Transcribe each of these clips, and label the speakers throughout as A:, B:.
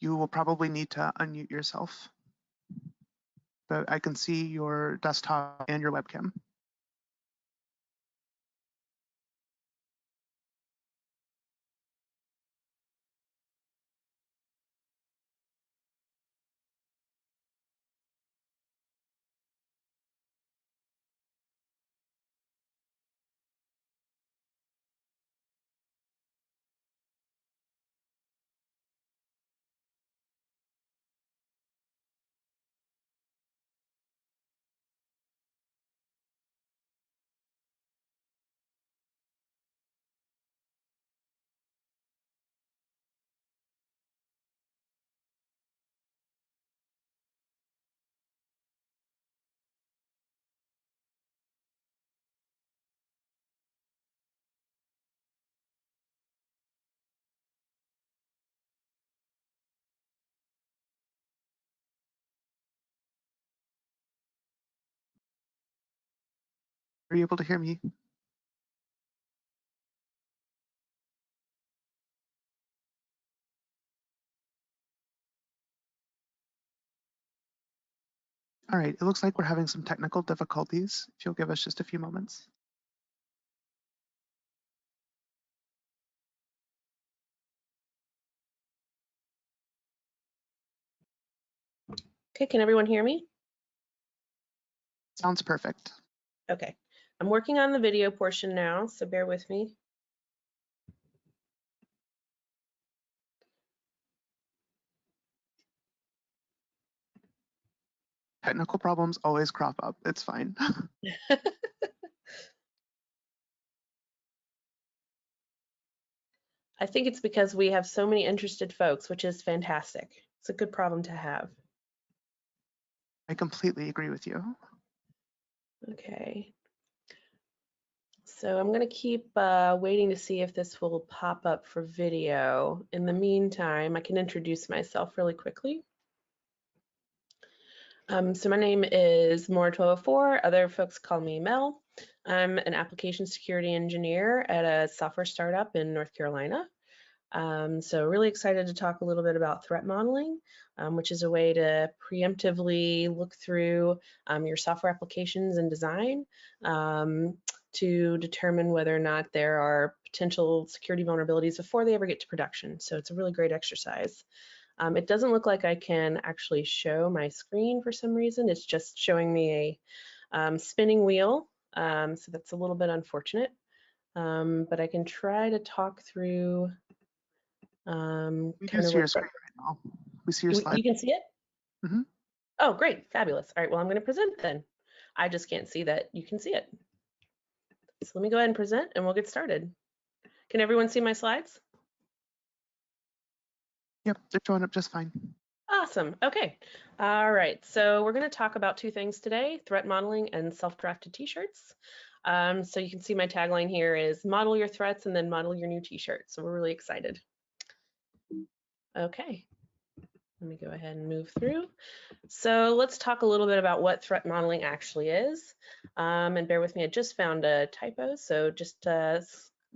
A: You will probably need to unmute yourself, but I can see your desktop and your webcam. Are you able to hear me? All right, it looks like we're having some technical difficulties. If you'll give us just a few moments.
B: Okay, can everyone hear me?
A: Sounds perfect.
B: Okay, I'm working on the video portion now, so bear with me.
A: Technical problems always crop up. It's fine.
B: I think it's because we have so many interested folks, which is fantastic. It's a good problem to have.
A: I completely agree with you.
B: Okay. So I'm going to keep waiting to see if this will pop up for video. In the meantime, I can introduce myself really quickly. So my name is moor1204. Other folks call me Mel. I'm an application security engineer at a software startup in North Carolina. So really excited to talk a little bit about threat modeling, which is a way to preemptively look through your software applications and design to determine whether or not there are potential security vulnerabilities before they ever get to production. So it's a really great exercise. It doesn't look like I can actually show my screen for some reason. It's just showing me a spinning wheel. So that's a little bit unfortunate. But I can try to talk through
A: We
B: kind
A: do
B: of
A: see your
B: what
A: screen right now. We see your slide.
B: you can see it?
A: Mm-hmm.
B: Oh, great, fabulous. All right, well, I'm going to present then. I just can't see that you can see it. So let me go ahead and present and we'll get started. Can everyone see my slides?
A: Yep, they're showing up just fine.
B: Awesome. Okay. All right. So we're going to talk about two things today, threat modeling and self-drafted t-shirts. So you can see my tagline here is model your threats and then model your new t-shirt. So we're really excited. Okay. Let me go ahead and move through. So let's talk a little bit about what threat modeling actually is. And bear with me, I just found a typo, so just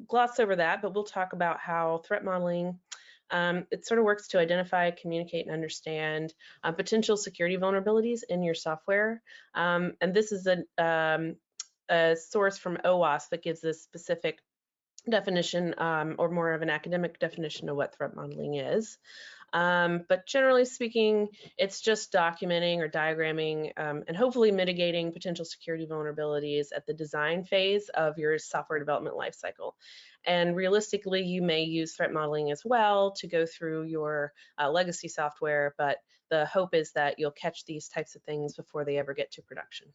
B: gloss over that, but we'll talk about how threat modeling it sort of works to identify, communicate, and understand potential security vulnerabilities in your software. And this is a source from OWASP that gives this specific definition or more of an academic definition of what threat modeling is. But generally speaking, it's just documenting or diagramming and hopefully mitigating potential security vulnerabilities at the design phase of your software development lifecycle. And realistically, you may use threat modeling as well to go through your legacy software, but the hope is that you'll catch these types of things before they ever get to production.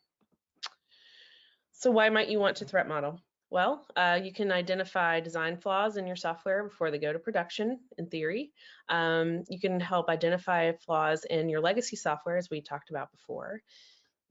B: So why might you want to threat model? Well, you can identify design flaws in your software before they go to production, in theory. You can help identify flaws in your legacy software, as we talked about before.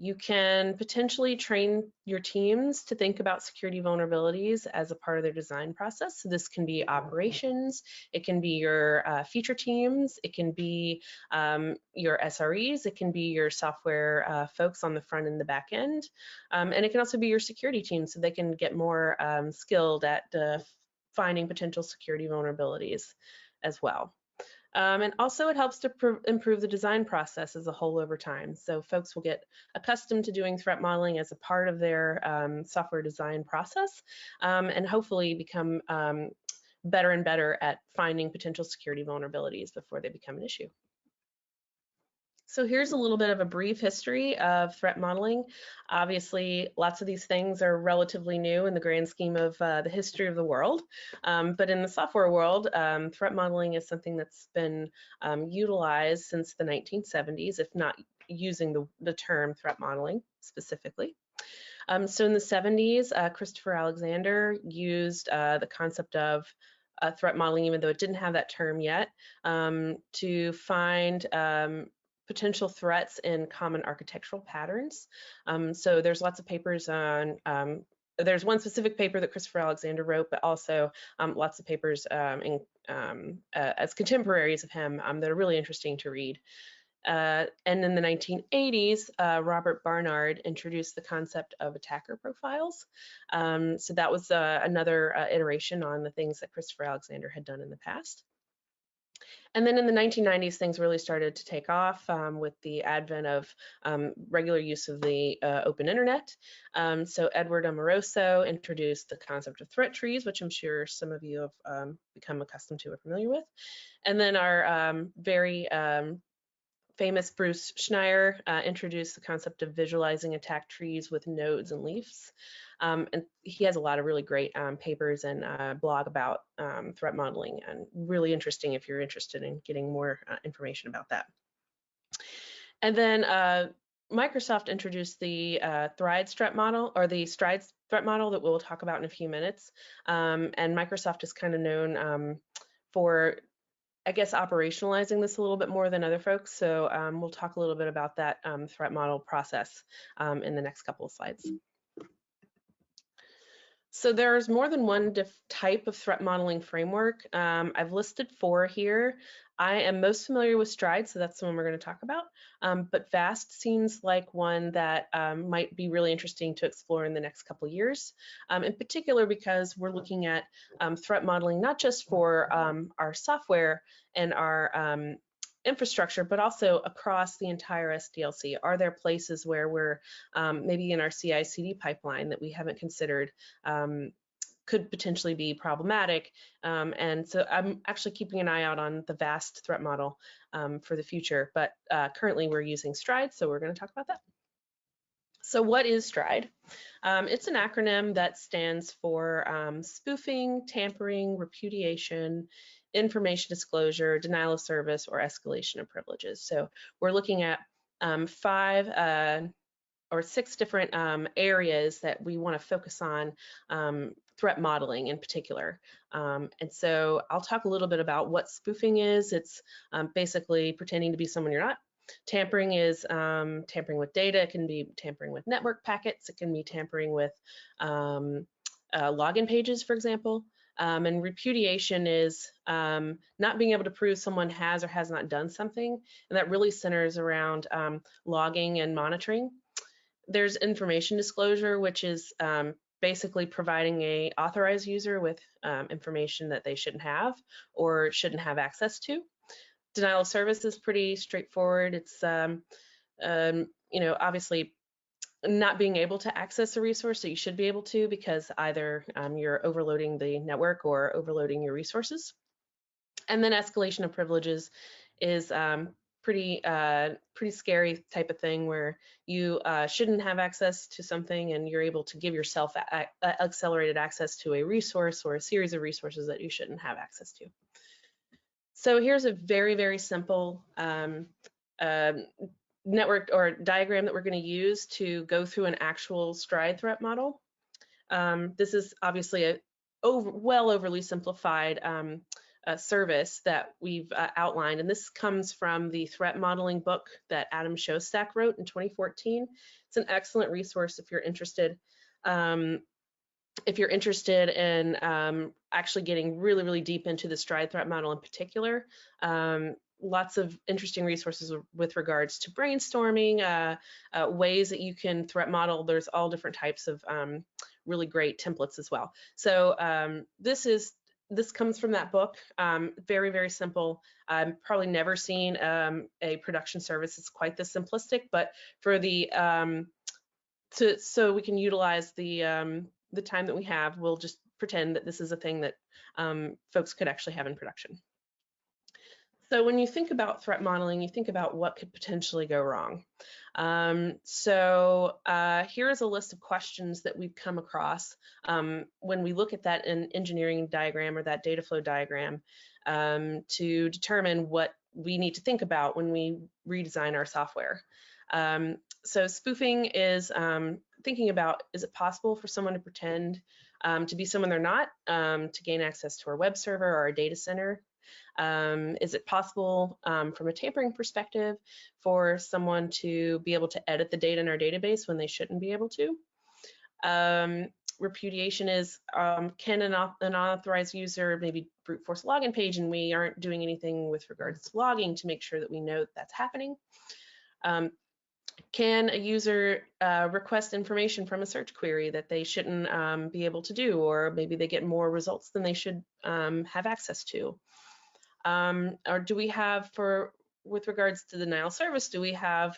B: You can potentially train your teams to think about security vulnerabilities as a part of their design process. So this can be operations, it can be your feature teams, it can be your SREs, it can be your software folks on the front and the back end, and it can also be your security team so they can get more skilled at finding potential security vulnerabilities as well. And also it helps to improve the design process as a whole over time. So folks will get accustomed to doing threat modeling as a part of their software design process, and hopefully become better and better at finding potential security vulnerabilities before they become an issue. So here's a little bit of a brief history of threat modeling. Obviously, lots of these things are relatively new in the grand scheme of the history of the world. But in the software world, threat modeling is something that's been utilized since the 1970s, if not using the term threat modeling specifically. So in the 70s, Christopher Alexander used the concept of threat modeling, even though it didn't have that term yet, to find potential threats in common architectural patterns. So there's lots of papers on, there's one specific paper that Christopher Alexander wrote, but also lots of papers as contemporaries of him that are really interesting to read. And in the 1980s, Robert Barnard introduced the concept of attacker profiles. So that was another iteration on the things that Christopher Alexander had done in the past. And then in the 1990s, things really started to take off with the advent of regular use of the open internet. So Edward Amoroso introduced the concept of threat trees, which I'm sure some of you have become accustomed to or familiar with. And then our very famous Bruce Schneier introduced the concept of visualizing attack trees with nodes and leaves. And he has a lot of really great papers and blog about threat modeling, and really interesting if you're interested in getting more information about that. And then Microsoft introduced the Strides threat model, or the Strides threat model that we'll talk about in a few minutes. And Microsoft is kind of known for, I guess, operationalizing this a little bit more than other folks. So we'll talk a little bit about that threat model process in the next couple of slides. So there's more than one type of threat modeling framework. I've listed 4 here. I am most familiar with Stride, so that's the one we're going to talk about. But VAST seems like one that might be really interesting to explore in the next couple of years, in particular because we're looking at threat modeling not just for our software and our infrastructure, but also across the entire SDLC. Are there places where we're maybe in our CI/CD pipeline that we haven't considered could potentially be problematic? And so I'm actually keeping an eye out on the VAST threat model for the future, but currently we're using Stride, so we're going to talk about that. So what is Stride? It's an acronym that stands for spoofing, tampering, repudiation, information disclosure, denial of service, or escalation of privileges. So we're looking at 5 or 6 different areas that we want to focus on threat modeling in particular. And so I'll talk a little bit about what spoofing is. It's basically pretending to be someone you're not. Tampering is tampering with data. It can be tampering with network packets. It can be tampering with login pages, for example. And repudiation is not being able to prove someone has or has not done something, and that really centers around logging and monitoring. There's information disclosure, which is basically providing a authorized user with information that they shouldn't have or shouldn't have access to. Denial of service is pretty straightforward. It's you know, obviously not being able to access a resource that you should be able to because either you're overloading the network or overloading your resources. And then escalation of privileges is pretty scary type of thing where you shouldn't have access to something and you're able to give yourself accelerated access to a resource or a series of resources that you shouldn't have access to. So here's a very, very simple network or diagram that we're going to use to go through an actual Stride threat model. This is obviously a well overly simplified service that we've outlined, and this comes from the threat modeling book that Adam Shostak wrote in 2014. It's an excellent resource if you're interested. If you're interested in actually getting really, really deep into the Stride threat model in particular, lots of interesting resources with regards to brainstorming, ways that you can threat model. There's all different types of really great templates as well. So this is this comes from that book. Very, very simple. I've probably never seen a production service that's quite this simplistic, but for the so we can utilize the time that we have, we'll just pretend that this is a thing that folks could actually have in production. So when you think about threat modeling, you think about what could potentially go wrong. Here is a list of questions that we've come across when we look at that engineering diagram or that data flow diagram to determine what we need to think about when we redesign our software. So spoofing is thinking about, is it possible for someone to pretend to be someone they're not to gain access to our web server or our data center? Is it possible from a tampering perspective for someone to be able to edit the data in our database when they shouldn't be able to? Repudiation is, can an unauthorized user maybe brute force a login page and we aren't doing anything with regards to logging to make sure that we know that's happening? Can a user request information from a search query that they shouldn't be able to do, or maybe they get more results than they should have access to? Or do we have, with regards to denial service, do we have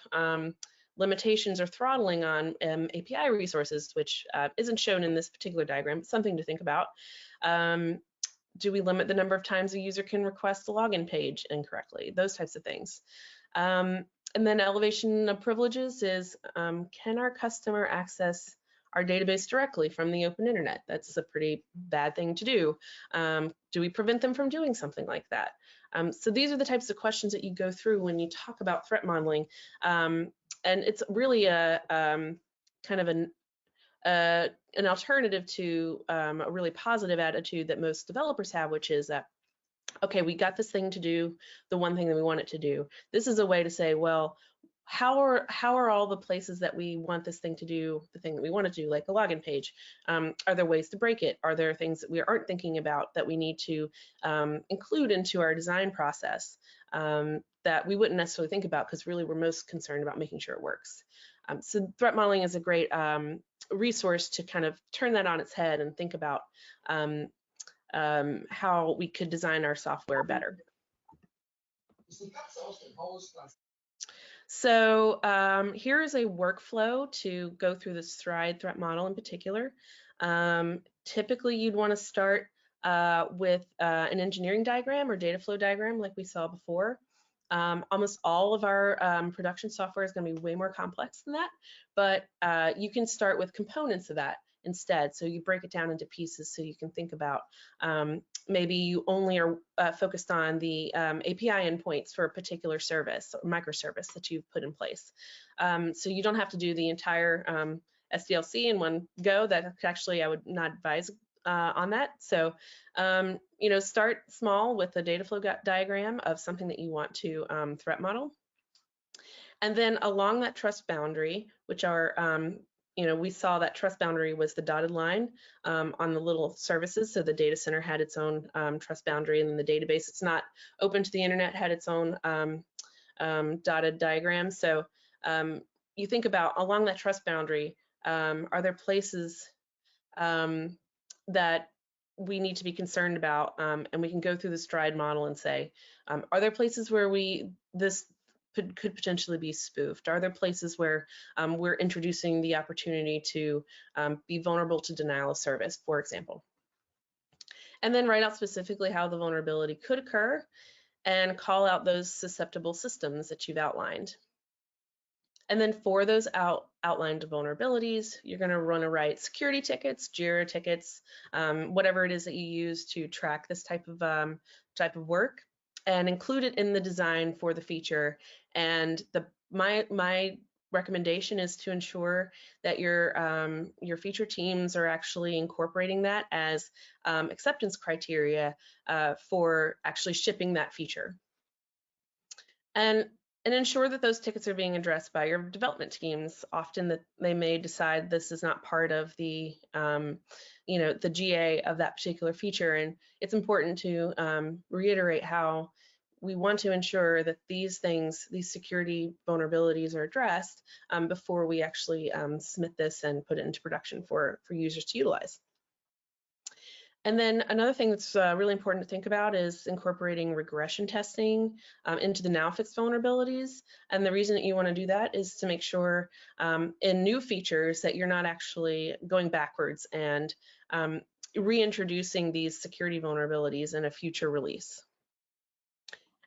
B: limitations or throttling on API resources, which isn't shown in this particular diagram, something to think about. Do we limit the number of times a user can request a login page incorrectly? Those types of things. And then elevation of privileges is, can our customer access our database directly from the open internet? That's a pretty bad thing to do. Do we prevent them from doing something like that? So these are the types of questions that you go through when you talk about threat modeling. And it's really a kind of an alternative to a really positive attitude that most developers have, which is that, okay, we got this thing to do, the one thing that we want it to do. This is a way to say, well, how are all the places that we want this thing to do the thing that we want to do, like a login page? Are there ways to break it? Are there things that we aren't thinking about that we need to include into our design process that we wouldn't necessarily think about, because really we're most concerned about making sure it works? So threat modeling is a great resource to kind of turn that on its head and think about how we could design our software better. So here is a workflow to go through this Stride threat model in particular. Typically, you'd want to start with an engineering diagram or data flow diagram like we saw before. Almost all of our production software is going to be way more complex than that, but you can start with components of that instead. So you break it down into pieces so you can think about maybe you only are focused on the API endpoints for a particular service or microservice that you've put in place. So you don't have to do the entire SDLC in one go. That actually I would not advise on that. So, you know, start small with a data flow diagram of something that you want to threat model. And then along that trust boundary, which are, you know, we saw that trust boundary was the dotted line on the little services. So the data center had its own trust boundary, and then the database, it's not open to the internet, had its own dotted diagram. So you think about along that trust boundary, are there places that we need to be concerned about, and we can go through the Stride model and say, are there places where this could potentially be spoofed? Are there places where we're introducing the opportunity to be vulnerable to denial of service, for example? And then write out specifically how the vulnerability could occur and call out those susceptible systems that you've outlined. And then for those outlined vulnerabilities, you're going to run or write security tickets, JIRA tickets, whatever it is that you use to track this type of work, and include it in the design for the feature. And my recommendation is to ensure that your feature teams are actually incorporating that as acceptance criteria for actually shipping that feature. And ensure that those tickets are being addressed by your development teams. Often that they may decide this is not part of the, you know, the GA of that particular feature. And it's important to reiterate how we want to ensure that these things, these security vulnerabilities are addressed before we actually submit this and put it into production for users to utilize. And then another thing that's really important to think about is incorporating regression testing into the now fixed vulnerabilities. And the reason that you want to do that is to make sure in new features that you're not actually going backwards and reintroducing these security vulnerabilities in a future release.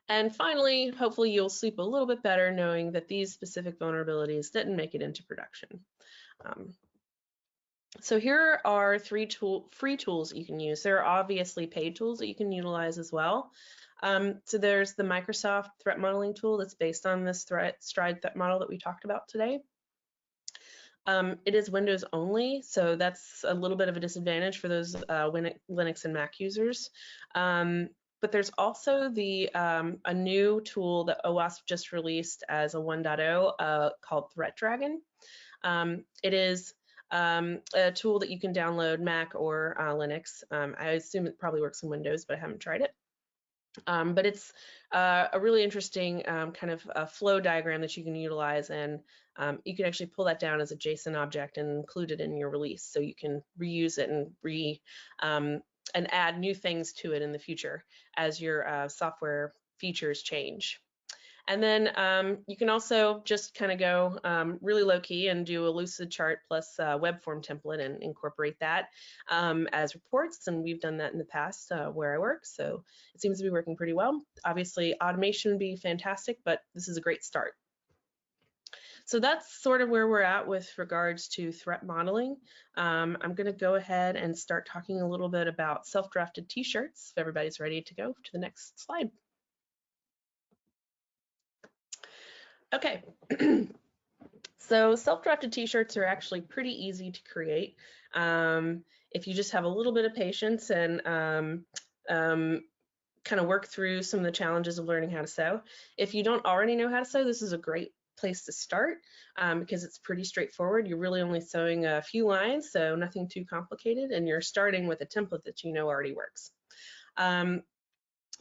B: And finally, hopefully you'll sleep a little bit better knowing that these specific vulnerabilities didn't make it into production. So here are three free tools that you can use. There are obviously paid tools that you can utilize as well. So there's the Microsoft threat modeling tool that's based on this Stride threat model that we talked about today. It is Windows only, so that's a little bit of a disadvantage for those Linux and Mac users. But there's also a new tool that OWASP just released as a 1.0 called Threat Dragon. It is a tool that you can download Mac or Linux. I assume it probably works in Windows, but I haven't tried it. But it's a really interesting kind of a flow diagram that you can utilize, and you can actually pull that down as a JSON object and include it in your release, so you can reuse it and add new things to it in the future as your software features change. And then you can also just kind of go really low key and do a lucid chart plus web form template and incorporate that as reports. And we've done that in the past where I work. So it seems to be working pretty well. Obviously, automation would be fantastic, but this is a great start. So that's sort of where we're at with regards to threat modeling. I'm going to go ahead and start talking a little bit about self-drafted t-shirts. If everybody's ready to go to the next slide. Okay, so self-drafted t-shirts are actually pretty easy to create if you just have a little bit of patience and kind of work through some of the challenges of learning how to sew. If you don't already know how to sew, this is a great place to start because it's pretty straightforward. You're really only sewing a few lines, so nothing too complicated, and you're starting with a template that you know already works.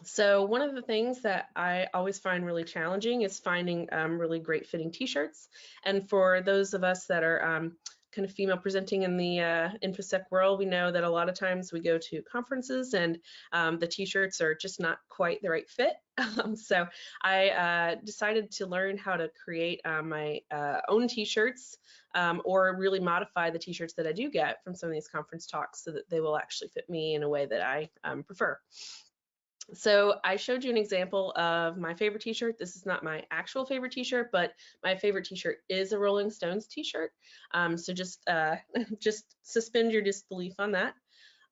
B: So one of the things that I always find really challenging is finding really great fitting t-shirts. And for those of us that are kind of female presenting in the InfoSec world, we know that a lot of times we go to conferences and the t-shirts are just not quite the right fit. So I decided to learn how to create my own t-shirts or really modify the t-shirts that I do get from some of these conference talks so that they will actually fit me in a way that I prefer. So I showed you an example of my favorite t-shirt. This is not my actual favorite t-shirt, but my favorite t-shirt is a Rolling Stones t-shirt. So just suspend your disbelief on that.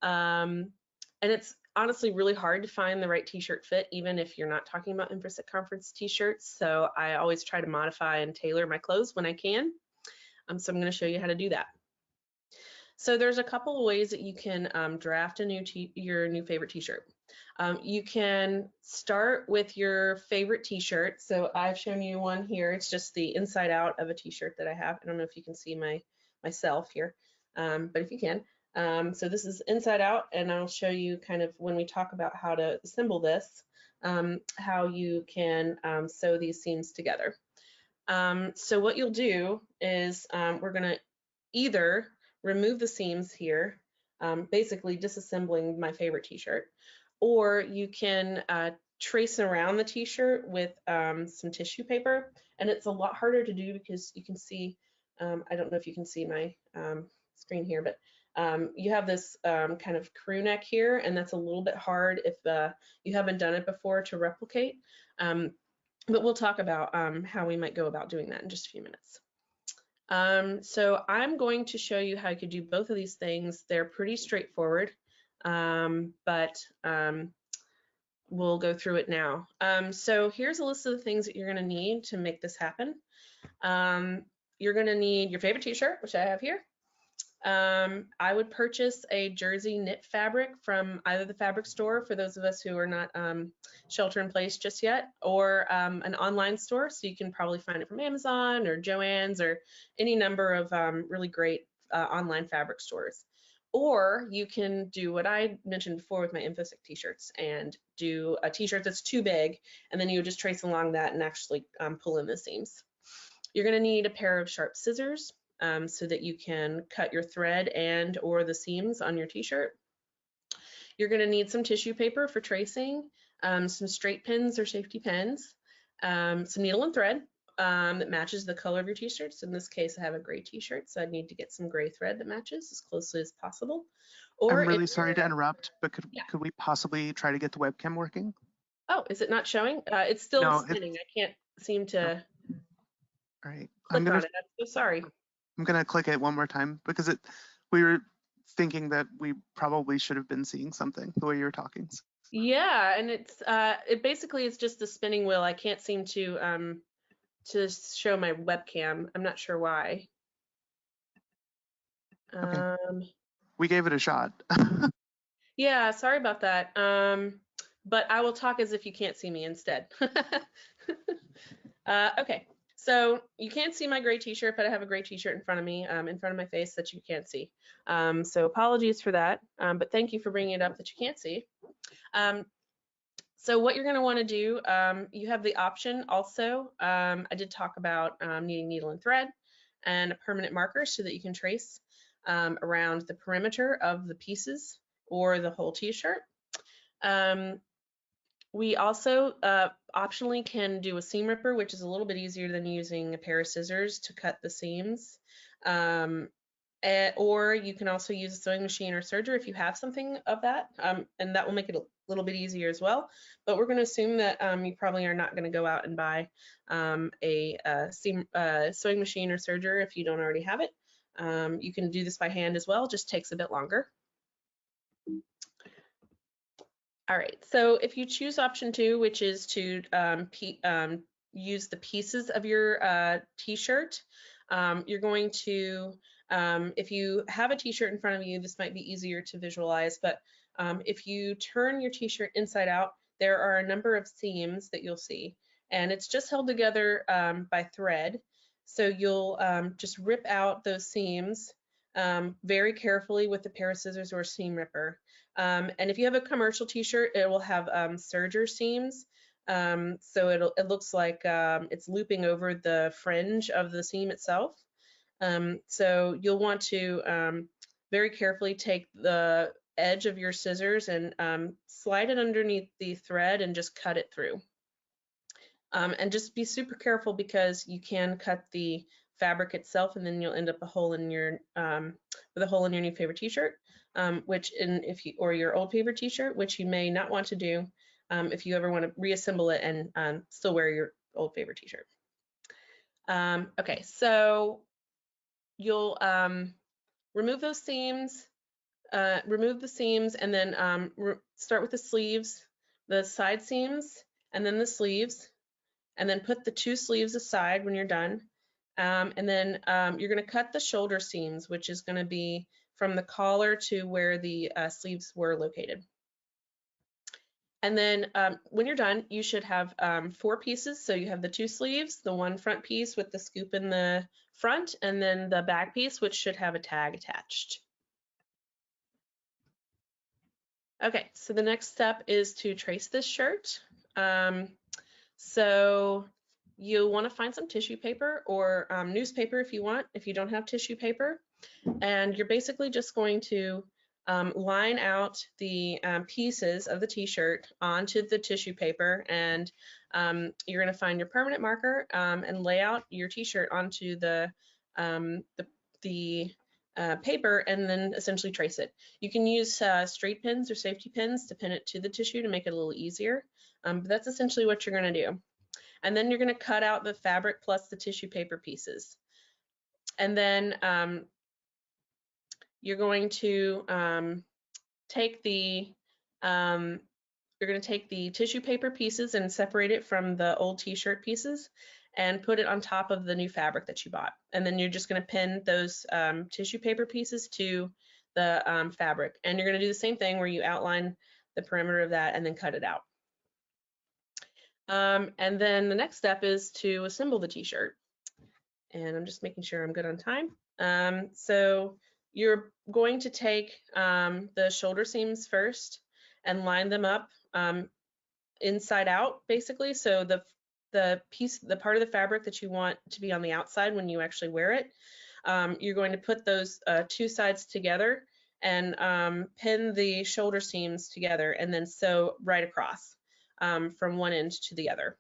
B: And it's honestly really hard to find the right t-shirt fit, even if you're not talking about InfoSec conference t-shirts. So I always try to modify and tailor my clothes when I can. So I'm going to show you how to do that. So there's a couple of ways that you can draft your new favorite t-shirt. You can start with your favorite t-shirt. So I've shown you one here. It's just the inside out of a t-shirt that I have. I don't know if you can see myself here, but if you can. So this is inside out, and I'll show you kind of when we talk about how to assemble this, how you can sew these seams together. So what you'll do is we're going to either remove the seams here, basically disassembling my favorite t-shirt, or you can trace around the t-shirt with some tissue paper, and it's a lot harder to do because you can see, I don't know if you can see my screen here, but you have this kind of crew neck here, and that's a little bit hard if you haven't done it before to replicate. But we'll talk about how we might go about doing that in just a few minutes. So I'm going to show you how you could do both of these things. They're pretty straightforward, but we'll go through it now. So here's a list of the things that you're going to need to make this happen. You're going to need your favorite t-shirt, which I have here. I would purchase a jersey knit fabric from either the fabric store for those of us who are not shelter in place just yet, or an online store. So you can probably find it from Amazon or Joann's or any number of really great online fabric stores. Or you can do what I mentioned before with my InfoSec t-shirts and do a t-shirt that's too big, and then you just trace along that and actually pull in the seams. You're going to need a pair of sharp scissors so that you can cut your thread and or the seams on your t-shirt. You're going to need some tissue paper for tracing, some straight pins or safety pins, some needle and thread that matches the color of your t-shirts. In this case, I have a gray t-shirt, so I need to get some gray thread that matches as closely as possible. Or
A: I'm really sorry to interrupt, but
B: Yeah.
A: could we possibly try to get the webcam working?
B: Oh, is it not showing? It's still
A: No,
B: spinning. I can't seem to
A: all right.
B: click on it. I'm so sorry.
A: I'm gonna click it one more time because we were thinking that we probably should have been seeing something the way you were talking.
B: Yeah, and it basically is just the spinning wheel. I can't seem to show my webcam. I'm not sure why.
A: Okay. We gave it a shot.
B: Yeah, sorry about that. But I will talk as if you can't see me instead. Okay, so you can't see my gray t-shirt, but I have a gray t-shirt in front of me, in front of my face that you can't see. So apologies for that, but thank you for bringing it up that you can't see. So what you're going to want to do, you have the option also, I did talk about needing needle and thread and a permanent marker so that you can trace around the perimeter of the pieces or the whole t-shirt. We also optionally can do a seam ripper, which is a little bit easier than using a pair of scissors to cut the seams. Or you can also use a sewing machine or serger if you have something of that, and that will make it a little bit easier as well. But we're going to assume that you probably are not going to go out and buy a sewing machine or serger if you don't already have it. You can do this by hand as well, just takes a bit longer. All right, so if you choose option 2, which is to use the pieces of your t-shirt, you're going to, if you have a t-shirt in front of you, this might be easier to visualize, but if you turn your t-shirt inside out, there are a number of seams that you'll see, and it's just held together by thread. So you'll just rip out those seams very carefully with a pair of scissors or a seam ripper. And if you have a commercial t-shirt, it will have serger seams. So it looks like it's looping over the fringe of the seam itself. So you'll want to very carefully take the edge of your scissors and slide it underneath the thread and just cut it through. And just be super careful because you can cut the fabric itself, and then you'll end up with a hole in your new favorite t-shirt, or your old favorite t-shirt, which you may not want to do if you ever want to reassemble it and still wear your old favorite t-shirt. Okay, so you'll remove those seams, remove the seams, and then start with the sleeves, the side seams, and then the sleeves, and then put the 2 sleeves aside when you're done. And then you're going to cut the shoulder seams, which is going to be from the collar to where the sleeves were located. And then when you're done, you should have 4 pieces. So you have the 2 sleeves, the 1 front piece with the scoop in the front, and then the back piece, which should have a tag attached. Okay, so the next step is to trace this shirt. So you'll want to find some tissue paper or newspaper if you want, if you don't have tissue paper. And you're basically just going to line out the pieces of the t-shirt onto the tissue paper, and you're going to find your permanent marker and lay out your t-shirt onto the paper, and then essentially trace it. You can use straight pins or safety pins to pin it to the tissue to make it a little easier, but that's essentially what you're going to do. And then you're going to cut out the fabric plus the tissue paper pieces. And then you're going to take the tissue paper pieces and separate it from the old t-shirt pieces and put it on top of the new fabric that you bought. And then you're just going to pin those tissue paper pieces to the fabric. And you're going to do the same thing where you outline the perimeter of that and then cut it out. And then the next step is to assemble the t-shirt. And I'm just making sure I'm good on time. So you're going to take the shoulder seams first and line them up inside out, basically. So the part of the fabric that you want to be on the outside when you actually wear it, you're going to put those 2 sides together and pin the shoulder seams together and then sew right across from one end to the other.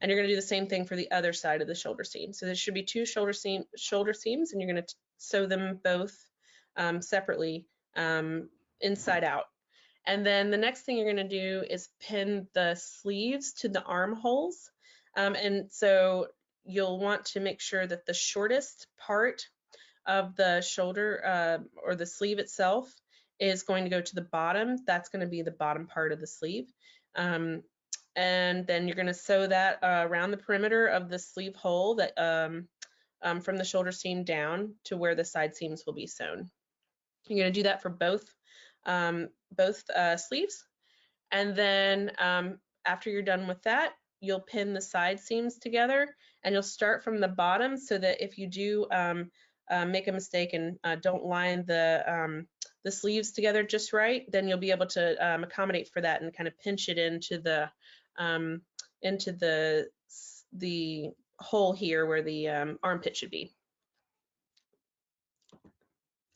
B: And you're going to do the same thing for the other side of the shoulder seam. So there should be 2 shoulder seams, and you're going to sew them both separately inside out. And then the next thing you're going to do is pin the sleeves to the armholes. And so you'll want to make sure that the shortest part of the shoulder or the sleeve itself is going to go to the bottom. That's going to be the bottom part of the sleeve. And then you're going to sew that around the perimeter of the sleeve hole that from the shoulder seam down to where the side seams will be sewn. You're going to do that for both sleeves. And then after you're done with that, you'll pin the side seams together, and you'll start from the bottom so that if you do make a mistake and don't line the sleeves together just right, then you'll be able to accommodate for that and kind of pinch it into the hole here where the armpit should be.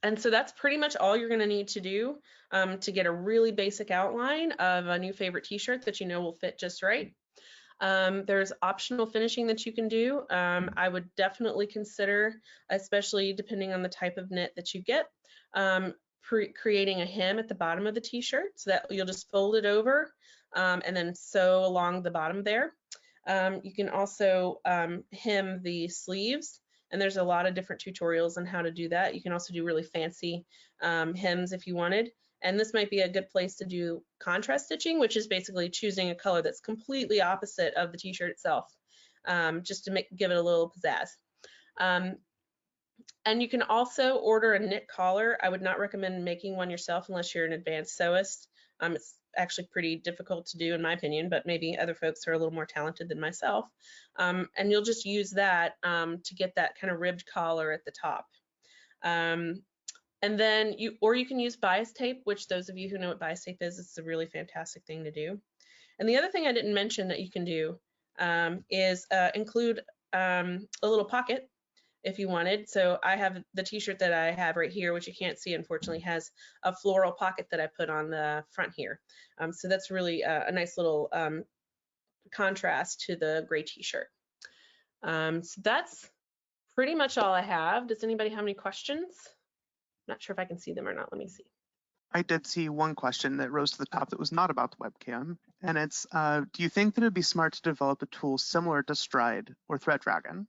B: And so that's pretty much all you're going to need to do to get a really basic outline of a new favorite t-shirt that you know will fit just right. There's optional finishing that you can do. I would definitely consider, especially depending on the type of knit that you get, creating a hem at the bottom of the t-shirt so that you'll just fold it over and then sew along the bottom there. You can also hem the sleeves, and there's a lot of different tutorials on how to do that. You can also do really fancy hems if you wanted. And this might be a good place to do contrast stitching, which is basically choosing a color that's completely opposite of the t-shirt itself, just to give it a little pizzazz. And you can also order a knit collar. I would not recommend making one yourself unless you're an advanced sewist. It's actually pretty difficult to do in my opinion, but maybe other folks are a little more talented than myself. And you'll just use that to get that kind of ribbed collar at the top. And then you can use bias tape, which those of you who know what bias tape is, it's a really fantastic thing to do. And the other thing I didn't mention that you can do is include a little pocket if you wanted. So I have the t-shirt that I have right here, which you can't see, unfortunately, has a floral pocket that I put on the front here. So that's really a nice little contrast to the gray t-shirt. So that's pretty much all I have. Does anybody have any questions? Not sure if I can see them or not. Let me see.
A: I did see one question that rose to the top that was not about the webcam, and it's, do you think that it'd be smart to develop a tool similar to Stride or ThreadDragon?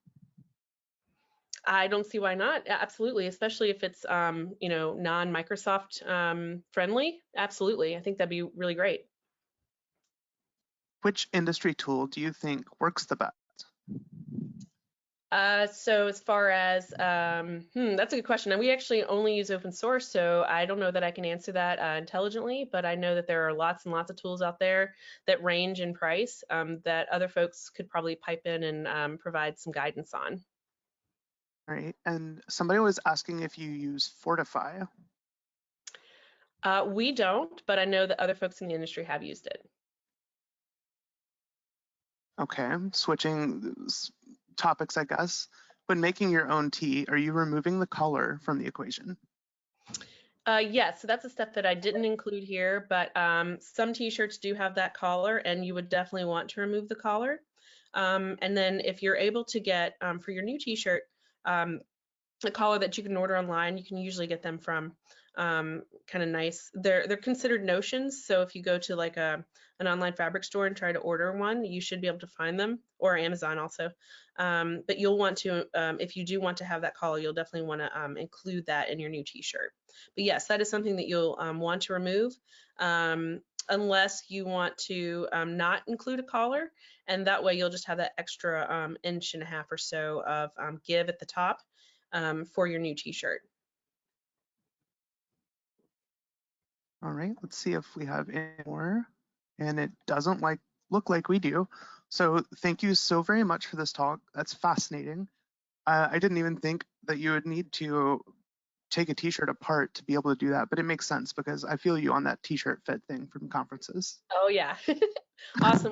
B: I don't see why not. Absolutely, especially if it's you know, non-Microsoft friendly. Absolutely, I think that'd be really great.
A: Which industry tool do you think works the best?
B: So as far as, that's a good question. And we actually only use open source, so I don't know that I can answer that intelligently, but I know that there are lots and lots of tools out there that range in price that other folks could probably pipe in and provide some guidance on.
A: All right, and somebody was asking if you use Fortify.
B: We don't, but I know that other folks in the industry have used it.
A: Okay, switching topics, I guess. When making your own tee, are you removing the collar from the equation?
B: Yes, so that's a step that I didn't include here, but some t-shirts do have that collar, and you would definitely want to remove the collar. And then if you're able to get, for your new t-shirt, a collar that you can order online, you can usually get them from kind of nice, they're considered notions, so if you go to like an online fabric store and try to order one, you should be able to find them, or Amazon also. But you'll want to, if you do want to have that collar, you'll definitely want to include that in your new t-shirt. But yes, that is something that you'll want to remove unless you want to not include a collar, and that way you'll just have that extra 1.5 inches or so of give at the top for your new t-shirt.
A: All right, let's see if we have any more. And it doesn't look like we do. So thank you so very much for this talk. That's fascinating. I didn't even think that you would need to take a t-shirt apart to be able to do that, but it makes sense because I feel you on that t-shirt fit thing from conferences.
B: Oh yeah, awesome.